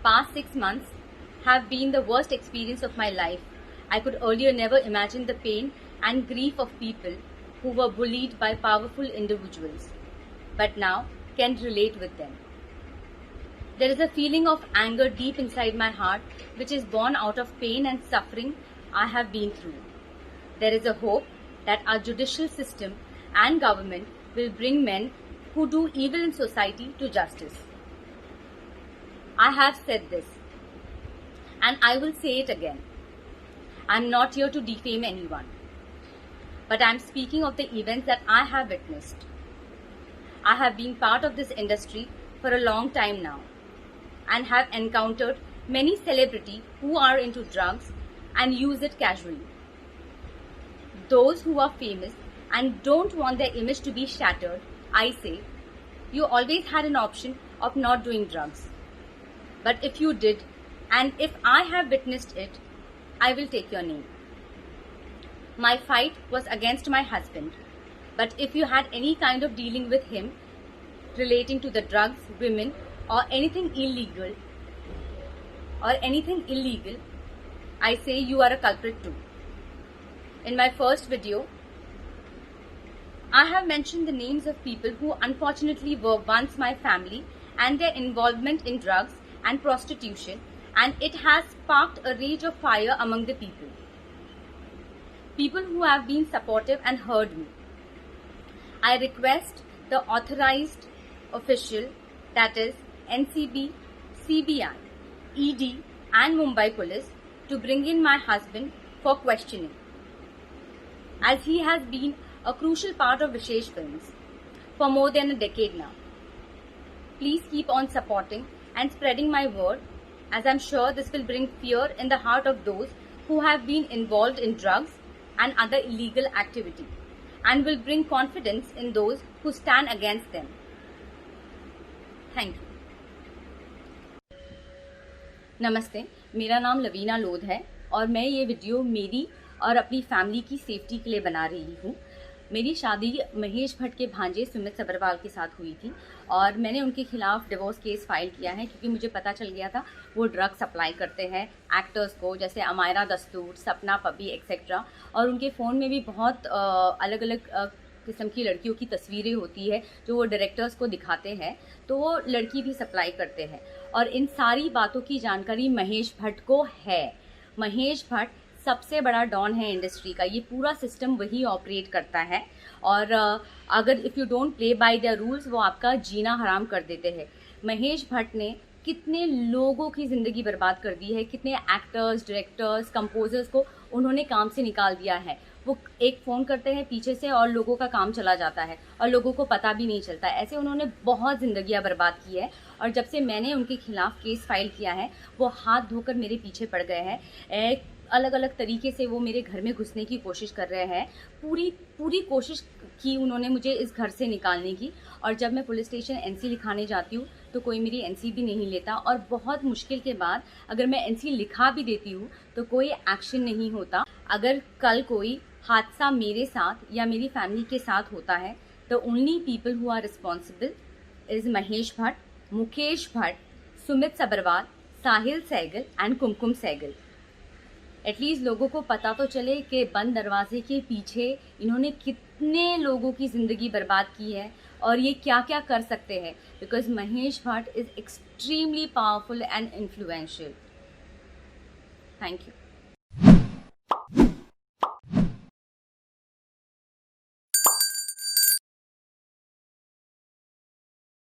Past 6 months have been the worst experience of my life. I could earlier never imagine the pain and grief of people who were bullied by powerful individuals, but now can relate with them. There is a feeling of anger deep inside my heart which is born out of pain and suffering I have been through. There is a hope that our judicial system and government will bring men who do evil in society to justice. I have said this, and I will say it again. I am not here to defame anyone, but I am speaking of the events that I have witnessed. I have been part of this industry for a long time now and have encountered many celebrities who are into drugs and use it casually. Those who are famous and don't want their image to be shattered, I say, you always had an option of not doing drugs. But if you did, and if I have witnessed it, I will take your name. My fight was against my husband, but if you had any kind of dealing with him relating to the drugs, women, or anything illegal, I say you are a culprit too. In my first video, I have mentioned the names of people who unfortunately were once my family and their involvement in drugs and prostitution, and it has sparked a rage of fire among the people. People who have been supportive and heard me. I request the authorized official, that is NCB, CBI, ED and Mumbai Police, to bring in my husband for questioning, as he has been a crucial part of Vishesh Films for more than a decade now. Please keep on supporting and spreading my word, as I'm sure this will bring fear in the heart of those who have been involved in drugs and other illegal activity, and will bring confidence in those who stand against them. Thank you. नमस्ते, मेरा नाम लवीना लोध है और मैं ये video मेरी और अपनी फैमिली की सेफ्टी के लिए बना रही हूँ। मेरी शादी महेश भट्ट के भांजे सुमित सब्रवाल के साथ हुई थी और मैंने उनके खिलाफ डिवोर्स केस फाइल किया है, क्योंकि मुझे पता चल गया था वो ड्रग सप्लाई करते हैं एक्टर्स को, जैसे अमायरा दस्तूर, सपना पबी एक्सेट्रा, और उनके फ़ोन में भी बहुत अलग अलग किस्म की लड़कियों की तस्वीरें होती है जो वो डायरेक्टर्स को दिखाते हैं, तो वो लड़की भी सप्लाई करते हैं। और इन सारी बातों की जानकारी महेश भट्ट को है। महेश भट्ट सबसे बड़ा डॉन है इंडस्ट्री का, ये पूरा सिस्टम वही ऑपरेट करता है, और अगर if you don't play by the rules वो आपका जीना हराम कर देते हैं। महेश भट्ट ने कितने लोगों की ज़िंदगी बर्बाद कर दी है, कितने एक्टर्स, डायरेक्टर्स, कंपोजर्स को उन्होंने काम से निकाल दिया है। वो एक फ़ोन करते हैं पीछे से और लोगों का काम चला जाता है और लोगों को पता भी नहीं चलता। ऐसे उन्होंने बहुत ज़िंदगियां बर्बाद की है, और जब से मैंने उनके खिलाफ केस फाइल किया है वो हाथ धोकर मेरे पीछे पड़ गए हैं। अलग अलग तरीके से वो मेरे घर में घुसने की कोशिश कर रहे हैं। पूरी कोशिश की उन्होंने मुझे इस घर से निकालने की, और जब मैं पुलिस स्टेशन एनसी लिखाने जाती हूँ तो कोई मेरी एनसी भी नहीं लेता, और बहुत मुश्किल के बाद अगर मैं एनसी लिखा भी देती हूँ तो कोई एक्शन नहीं होता। अगर कल कोई हादसा मेरे साथ या मेरी फैमिली के साथ होता है तो only people who are responsible is Mahesh Bhatt, Mukesh Bhatt, Sumit Sabharwal, Sahil Sehgal and Kumkum Sehgal. At least लोगों को पता तो चले कि बंद दरवाजे के पीछे इन्होंने कितने लोगों की ज़िंदगी बर्बाद की है और ये क्या क्या कर सकते हैं, because Mahesh Bhatt is extremely powerful and influential. Thank you.